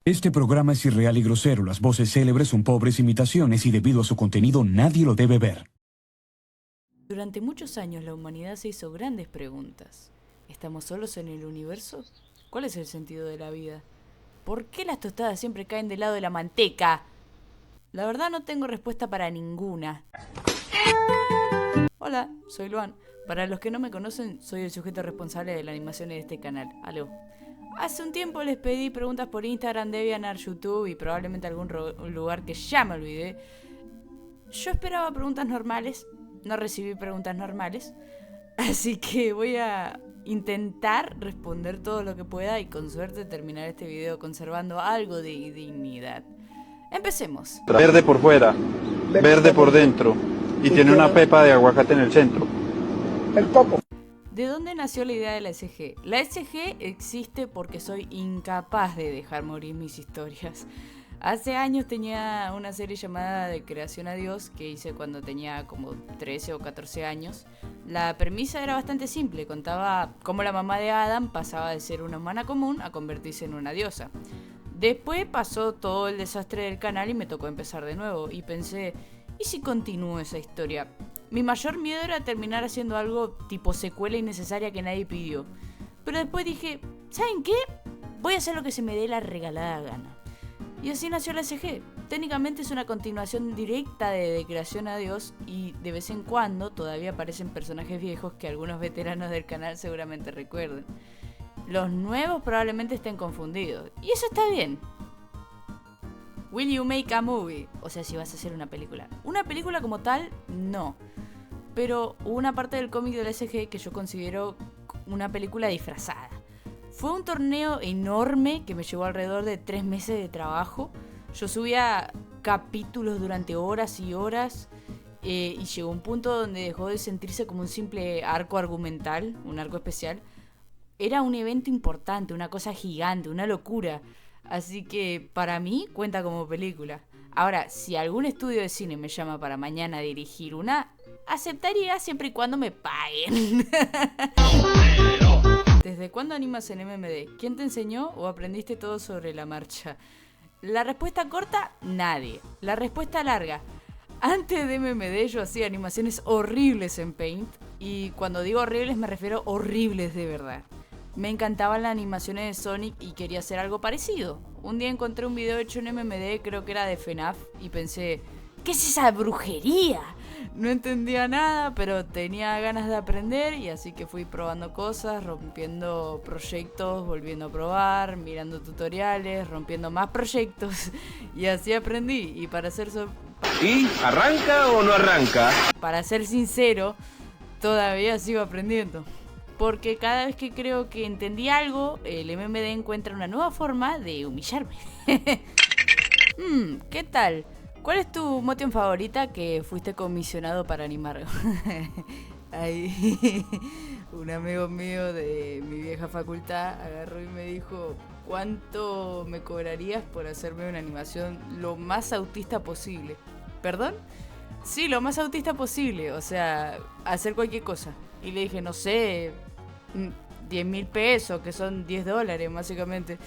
Este programa es irreal y grosero. Las voces célebres son pobres imitaciones y debido a su contenido nadie lo debe ver. Durante muchos años la humanidad se hizo grandes preguntas. ¿Estamos solos en el universo? ¿Cuál es el sentido de la vida? ¿Por qué las tostadas siempre caen del lado de la manteca? La verdad no tengo respuesta para ninguna. Hola, soy Luan. Para los que no me conocen, soy el sujeto responsable de la animación de este canal. Aló. Hace un tiempo les pedí preguntas por Instagram, DeviantArt, YouTube y probablemente algún lugar que ya me olvidé. Yo esperaba preguntas normales, no recibí preguntas normales, así que voy a intentar responder todo lo que pueda y con suerte terminar este video conservando algo de dignidad. Empecemos. Verde por fuera, verde por dentro y tiene una pepa de aguacate en el centro. El coco. ¿De dónde nació la idea de la SG? La SG existe porque soy incapaz de dejar morir mis historias. Hace años tenía una serie llamada De Creación a Dios que hice cuando tenía como 13 o 14 años. La premisa era bastante simple, contaba cómo la mamá de Adam pasaba de ser una humana común a convertirse en una diosa. Después pasó todo el desastre del canal y me tocó empezar de nuevo y pensé, ¿y si continúo esa historia? Mi mayor miedo era terminar haciendo algo tipo secuela innecesaria que nadie pidió. Pero después dije, ¿saben qué? Voy a hacer lo que se me dé la regalada gana. Y así nació la SG. Técnicamente es una continuación directa de Creación a Dios y de vez en cuando todavía aparecen personajes viejos que algunos veteranos del canal seguramente recuerden. Los nuevos probablemente estén confundidos. Y eso está bien. Will you make a movie? O sea, si vas a hacer una película. Una película como tal, no. Pero hubo una parte del cómic de la SG que yo considero una película disfrazada. Fue un torneo enorme que me llevó alrededor de 3 meses de trabajo. Yo subía capítulos durante horas y horas y llegó un punto donde dejó de sentirse como un simple arco argumental, un arco especial. Era un evento importante, una cosa gigante, una locura. Así que para mí cuenta como película. Ahora, si algún estudio de cine me llama para mañana dirigir una, aceptaría siempre y cuando me paguen. ¿Desde cuándo animas en MMD? ¿Quién te enseñó o aprendiste todo sobre la marcha? La respuesta corta, nadie. La respuesta larga. Antes de MMD yo hacía animaciones horribles en Paint. Y cuando digo horribles me refiero horribles de verdad. Me encantaban las animaciones de Sonic y quería hacer algo parecido. Un día encontré un video hecho en MMD, creo que era de FNAF, y pensé, ¿qué es esa brujería? No entendía nada, pero tenía ganas de aprender y así que fui probando cosas, rompiendo proyectos, volviendo a probar, mirando tutoriales, rompiendo más proyectos y así aprendí. Y para ser ¿Y arranca o no arranca? para ser sincero, todavía sigo aprendiendo. Porque cada vez que creo que entendí algo, el MMD encuentra una nueva forma de humillarme. ¿Qué tal? ¿Cuál es tu motion favorita que fuiste comisionado para animar? Ahí, un amigo mío de mi vieja facultad agarró y me dijo, ¿cuánto me cobrarías por hacerme una animación lo más autista posible? ¿Perdón? Sí, lo más autista posible, o sea, hacer cualquier cosa. Y le dije, no sé, 10.000 pesos, que son $10, básicamente.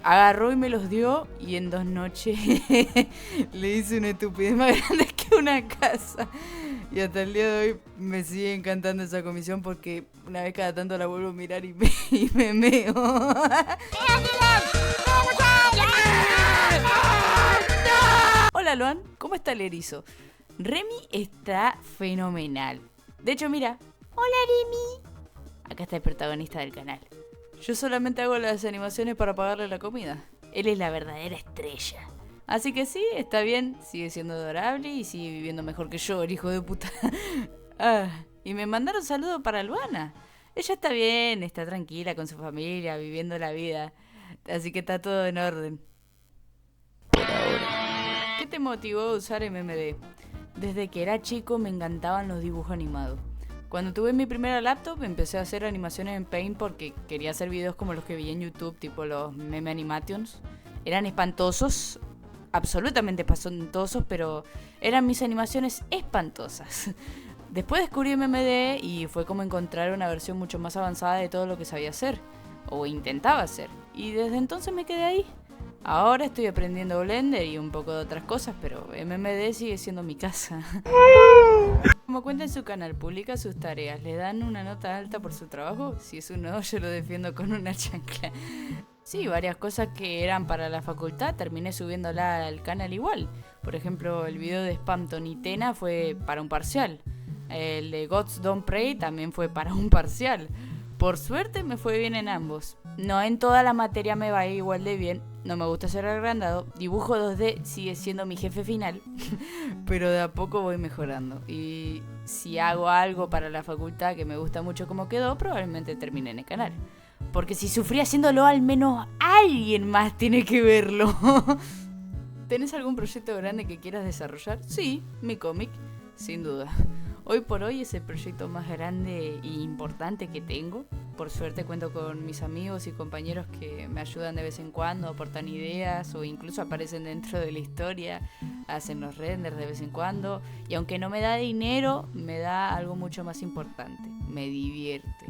Agarró y me los dio y en 2 noches le hice una estupidez más grande que una casa. Y hasta el día de hoy me sigue encantando esa comisión porque una vez cada tanto la vuelvo a mirar y me meo. Hola Luan, ¿cómo está el erizo? Remy está fenomenal. De hecho, mira. Hola Remy. Acá está el protagonista del canal. Yo solamente hago las animaciones para pagarle la comida. Él es la verdadera estrella. Así que sí, está bien, sigue siendo adorable y sigue viviendo mejor que yo, el hijo de puta. Y me mandaron saludos para Luana. Ella está bien, está tranquila con su familia, viviendo la vida. Así que está todo en orden. Por ahora. ¿Qué te motivó a usar MMD? Desde que era chico me encantaban los dibujos animados. Cuando tuve mi primera laptop empecé a hacer animaciones en Paint porque quería hacer videos como los que vi en YouTube, tipo los meme animations. Eran espantosos, absolutamente espantosos, pero eran mis animaciones espantosas. Después descubrí MMD y fue como encontrar una versión mucho más avanzada de todo lo que sabía hacer, o intentaba hacer. Y desde entonces me quedé ahí. Ahora estoy aprendiendo Blender y un poco de otras cosas, pero MMD sigue siendo mi casa. Como cuenta en su canal, publica sus tareas, le dan una nota alta por su trabajo. Si es un no, yo lo defiendo con una chancla. Sí, varias cosas que eran para la facultad terminé subiéndola al canal igual. Por ejemplo, el video de Spamton y Tena fue para un parcial. El de Gods Don't Pray también fue para un parcial. Por suerte me fue bien en ambos. No en toda la materia me va igual de bien. No me gusta ser agrandado. Dibujo 2D sigue siendo mi jefe final. Pero de a poco voy mejorando. Y si hago algo para la facultad que me gusta mucho como quedó, probablemente termine en el canal. Porque si sufrí haciéndolo, al menos alguien más tiene que verlo. ¿Tenés algún proyecto grande que quieras desarrollar? Sí, mi cómic, sin duda. Hoy por hoy es el proyecto más grande e importante que tengo. Por suerte cuento con mis amigos y compañeros que me ayudan de vez en cuando, aportan ideas o incluso aparecen dentro de la historia, hacen los renders de vez en cuando. Y aunque no me da dinero, me da algo mucho más importante, me divierte.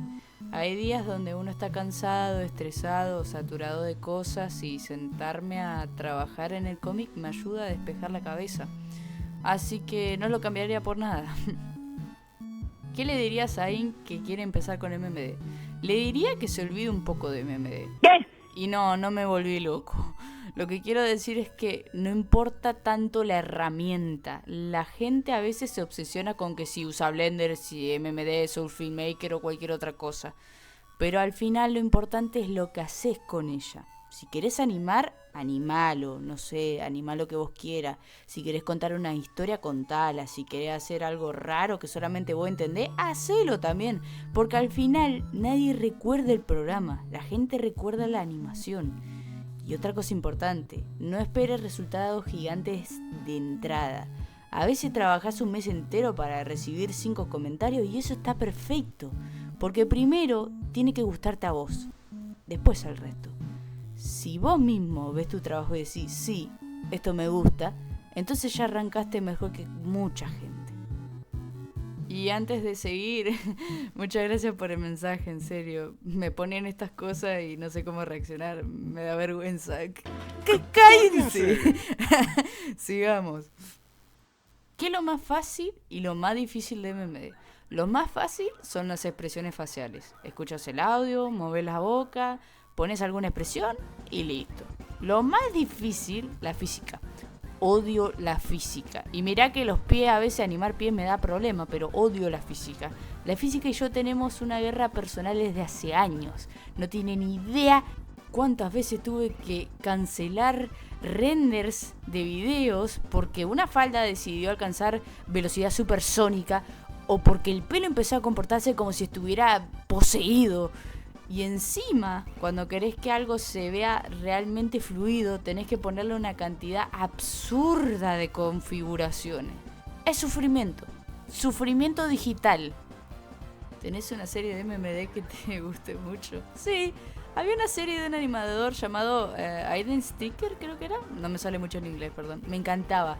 Hay días donde uno está cansado, estresado, saturado de cosas y sentarme a trabajar en el cómic me ayuda a despejar la cabeza. Así que no lo cambiaría por nada. ¿Qué le dirías a alguien que quiere empezar con MMD? Le diría que se olvide un poco de MMD. ¿Qué? Y no me volví loco. Lo que quiero decir es que no importa tanto la herramienta. La gente a veces se obsesiona con que si usa Blender, si MMD, Soul Filmmaker o cualquier otra cosa. Pero al final lo importante es lo que haces con ella. Si querés animar, animalo, no sé, animá lo que vos quieras. Si querés contar una historia, contala. Si querés hacer algo raro que solamente vos entendés, hacelo también. Porque al final nadie recuerda el programa, la gente recuerda la animación. Y otra cosa importante, no esperes resultados gigantes de entrada. A veces trabajás un mes entero para recibir 5 comentarios y eso está perfecto. Porque primero tiene que gustarte a vos, después al resto. Si vos mismo ves tu trabajo y decís, sí, esto me gusta, entonces ya arrancaste mejor que mucha gente. Y antes de seguir, muchas gracias por el mensaje, en serio. Me ponen estas cosas y no sé cómo reaccionar, me da vergüenza. ¡Cállense! Sigamos. ¿Qué es lo más fácil y lo más difícil de MMD? Lo más fácil son las expresiones faciales. Escuchas el audio, mueves la boca, pones alguna expresión y listo. Lo más difícil, la física. Odio la física. Y mirá que los pies, a veces animar pies me da problema, pero odio la física. La física y yo tenemos una guerra personal desde hace años. No tienen idea cuántas veces tuve que cancelar renders de videos porque una falda decidió alcanzar velocidad supersónica o porque el pelo empezó a comportarse como si estuviera poseído. Y encima, cuando querés que algo se vea realmente fluido, tenés que ponerle una cantidad absurda de configuraciones. Es sufrimiento. Sufrimiento digital. ¿Tenés una serie de MMD que te guste mucho? Sí, había una serie de un animador llamado Aiden Sticker, creo que era. No me sale mucho en inglés, perdón. Me encantaba.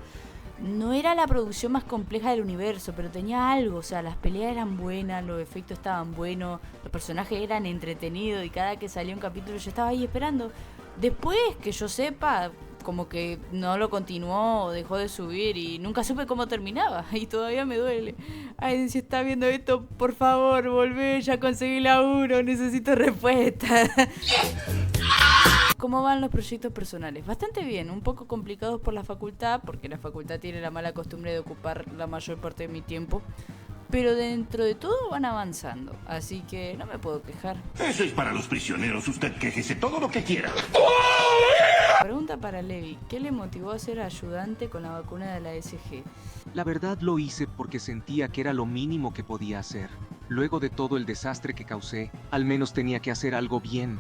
No era la producción más compleja del universo, pero tenía algo, o sea, las peleas eran buenas, los efectos estaban buenos, los personajes eran entretenidos y cada que salía un capítulo yo estaba ahí esperando. Después, que yo sepa, como que no lo continuó o dejó de subir y nunca supe cómo terminaba y todavía me duele. Ay, si está viendo esto, por favor, volvé, ya conseguí laburo, necesito respuesta. ¿Cómo van los proyectos personales? Bastante bien, un poco complicados por la facultad, porque la facultad tiene la mala costumbre de ocupar la mayor parte de mi tiempo, pero dentro de todo van avanzando, así que no me puedo quejar. Eso es para los prisioneros, usted quéjese todo lo que quiera. Pregunta para Levi, ¿qué le motivó a ser ayudante con la vacuna de la SG? La verdad lo hice porque sentía que era lo mínimo que podía hacer. Luego de todo el desastre que causé, al menos tenía que hacer algo bien.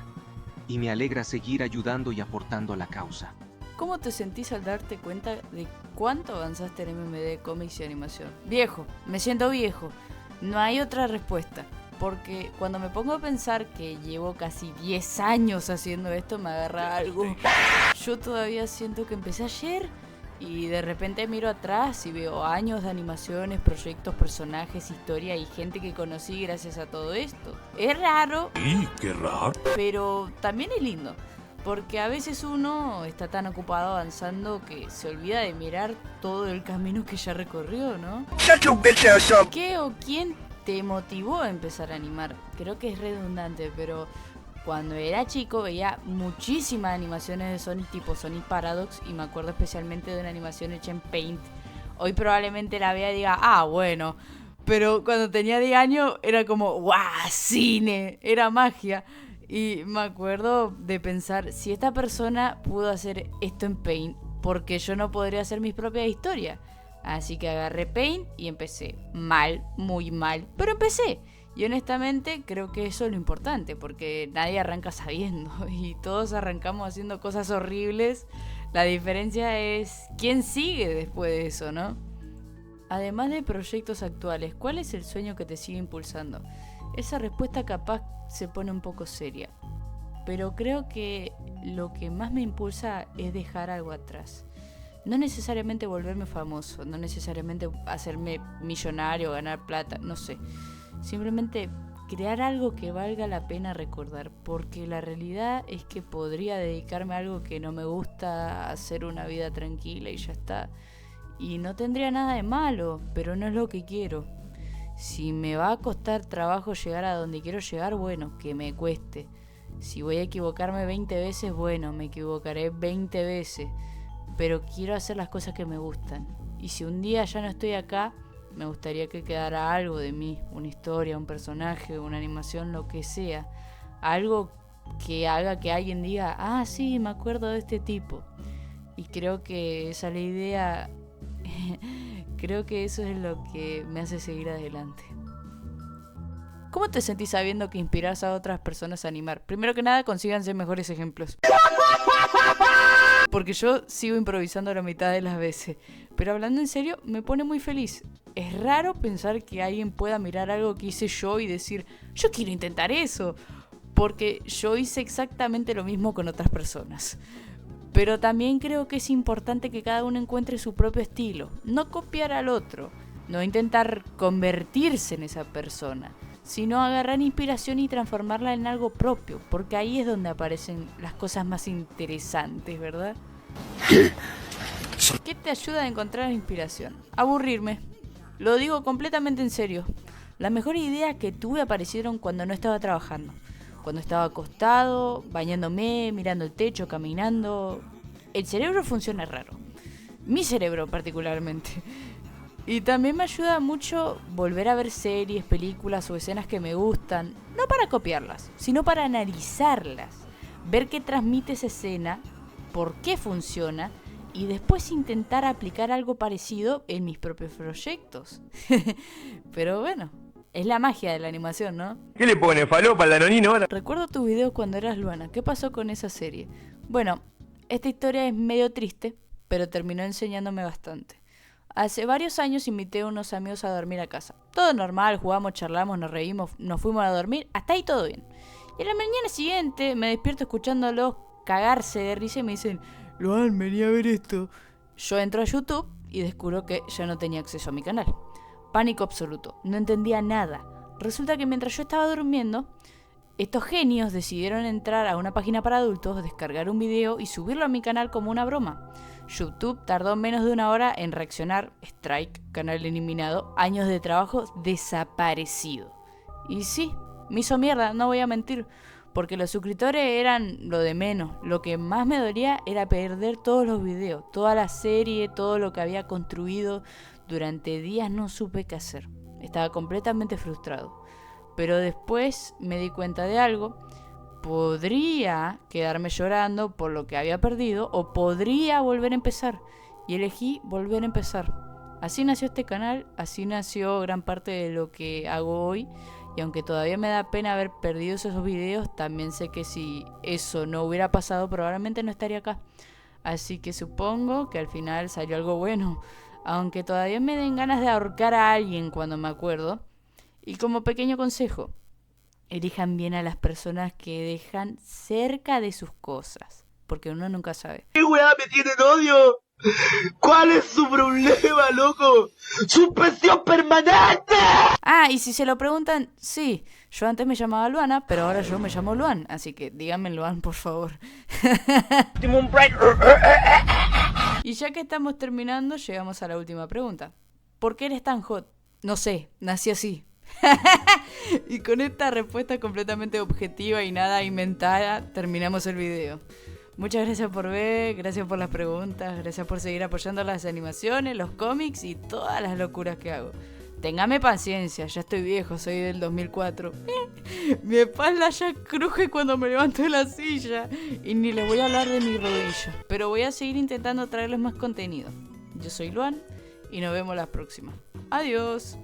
Y me alegra seguir ayudando y aportando a la causa. ¿Cómo te sentís al darte cuenta de cuánto avanzaste en MMD, cómics y animación? Viejo, me siento viejo. No hay otra respuesta. Porque cuando me pongo a pensar que llevo casi 10 años haciendo esto, me agarra algo. Yo todavía siento que empecé ayer. Y de repente miro atrás y veo años de animaciones, proyectos, personajes, historia y gente que conocí gracias a todo esto. Es raro. ¿Y qué raro? Pero también es lindo. Porque a veces uno está tan ocupado avanzando que se olvida de mirar todo el camino que ya recorrió, ¿no? ¿Qué o quién te motivó a empezar a animar? Creo que es redundante, pero cuando era chico veía muchísimas animaciones de Sonic tipo Sonic Paradox y me acuerdo especialmente de una animación hecha en Paint. Hoy probablemente la vea y diga, ah, bueno, pero cuando tenía 10 años era como, ¡guau! Cine, era magia. Y me acuerdo de pensar, si esta persona pudo hacer esto en Paint, ¿por qué yo no podría hacer mis propias historias? Así que agarré Paint y empecé. Mal, muy mal, pero empecé. Y honestamente creo que eso es lo importante, porque nadie arranca sabiendo y todos arrancamos haciendo cosas horribles. La diferencia es quién sigue después de eso, ¿no? Además de proyectos actuales, ¿cuál es el sueño que te sigue impulsando? Esa respuesta capaz se pone un poco seria, pero creo que lo que más me impulsa es dejar algo atrás. No necesariamente volverme famoso, no necesariamente hacerme millonario, ganar plata, no sé. Simplemente crear algo que valga la pena recordar, porque la realidad es que podría dedicarme a algo que no me gusta, hacer una vida tranquila y ya está. Y no tendría nada de malo, pero no es lo que quiero. Si me va a costar trabajo llegar a donde quiero llegar, bueno, que me cueste. Si voy a equivocarme 20 veces, bueno, me equivocaré 20 veces. Pero quiero hacer las cosas que me gustan. Y si un día ya no estoy acá, me gustaría que quedara algo de mí. Una historia, un personaje, una animación, lo que sea. Algo que haga que alguien diga, ah, sí, me acuerdo de este tipo. Y creo que esa es la idea. Creo que eso es lo que me hace seguir adelante. ¿Cómo te sentís sabiendo que inspirás a otras personas a animar? Primero que nada, consíganse mejores ejemplos. Porque yo sigo improvisando la mitad de las veces. Pero hablando en serio, me pone muy feliz. Es raro pensar que alguien pueda mirar algo que hice yo y decir, yo quiero intentar eso. Porque yo hice exactamente lo mismo con otras personas. Pero también creo que es importante que cada uno encuentre su propio estilo. No copiar al otro. No intentar convertirse en esa persona. Sino agarrar inspiración y transformarla en algo propio. Porque ahí es donde aparecen las cosas más interesantes, ¿verdad? ¿Qué te ayuda a encontrar inspiración? Aburrirme. Lo digo completamente en serio. Las mejores ideas que tuve aparecieron cuando no estaba trabajando. Cuando estaba acostado, bañándome, mirando el techo, caminando. El cerebro funciona raro. Mi cerebro particularmente. Y también me ayuda mucho volver a ver series, películas o escenas que me gustan. No para copiarlas, sino para analizarlas. Ver qué transmite esa escena, por qué funciona. Y después intentar aplicar algo parecido en mis propios proyectos. Pero bueno, es la magia de la animación, ¿no? ¿Qué le pone? ¿Falopa al danonino ahora? Recuerdo tu video cuando eras Luana. ¿Qué pasó con esa serie? Bueno, esta historia es medio triste, pero terminó enseñándome bastante. Hace varios años invité a unos amigos a dormir a casa. Todo normal, jugamos, charlamos, nos reímos, nos fuimos a dormir, hasta ahí todo bien. Y a la mañana siguiente me despierto escuchándolos cagarse de risa y me dicen, Luan, vení a ver esto. Yo entro a YouTube y descubro que ya no tenía acceso a mi canal. Pánico absoluto, no entendía nada. Resulta que mientras yo estaba durmiendo, estos genios decidieron entrar a una página para adultos, descargar un video y subirlo a mi canal como una broma. YouTube tardó menos de 1 hora en reaccionar. Strike, canal eliminado, años de trabajo desaparecido. Y sí, me hizo mierda, no voy a mentir, porque los suscriptores eran lo de menos. Lo que más me dolía era perder todos los videos, toda la serie, todo lo que había construido. Durante días no supe qué hacer. Estaba completamente frustrado. Pero después me di cuenta de algo. Podría quedarme llorando por lo que había perdido o podría volver a empezar. Y elegí volver a empezar. Así nació este canal, así nació gran parte de lo que hago hoy. Y aunque todavía me da pena haber perdido esos videos, también sé que si eso no hubiera pasado probablemente no estaría acá. Así que supongo que al final salió algo bueno. Aunque todavía me den ganas de ahorcar a alguien cuando me acuerdo. Y como pequeño consejo, elijan bien a las personas que dejan cerca de sus cosas, porque uno nunca sabe. ¿Qué weá me tienen odio? ¿Cuál es su problema, loco? ¡Suspensión permanente! Ah, y si se lo preguntan, sí, yo antes me llamaba Luana, pero ahora yo me llamo Luan, así que díganme Luan, por favor. Y ya que estamos terminando, llegamos a la última pregunta. ¿Por qué eres tan hot? No sé, nací así. Y con esta respuesta completamente objetiva y nada inventada, terminamos el video. Muchas gracias por ver, gracias por las preguntas, gracias por seguir apoyando las animaciones, los cómics y todas las locuras que hago. Téngame paciencia, ya estoy viejo, soy del 2004. Mi espalda ya cruje cuando me levanto de la silla. Y ni les voy a hablar de mi rodilla. Pero voy a seguir intentando traerles más contenido. Yo soy Luan y nos vemos la próxima. Adiós.